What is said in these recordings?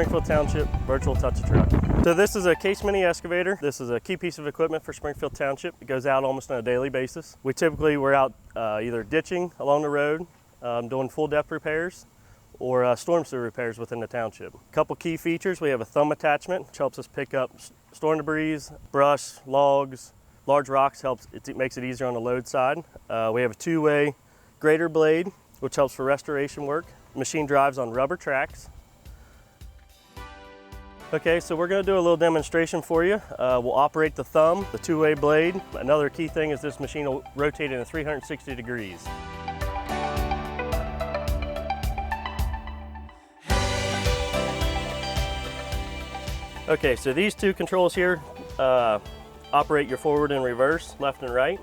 Springfield Township virtual touch-a-truck. So this is a case mini excavator. This is a key piece of equipment for Springfield Township. It goes out almost on a daily basis. We're out either ditching along the road, doing full depth repairs, or storm sewer repairs within the township. A couple key features: we have a thumb attachment, which helps us pick up storm debris, brush, logs, large rocks. It makes it easier on the load side. We have a two-way grader blade, which helps for restoration work. The machine drives on rubber tracks. Okay, so we're going to do a little demonstration for you. We'll operate the thumb, the two-way blade. Another key thing is this machine will rotate in 360 degrees. Okay, so these two controls here operate your forward and reverse, left and right.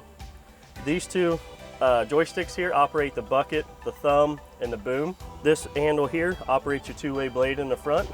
These two joysticks here operate the bucket, the thumb, and the boom. This handle here operates your two-way blade in the front.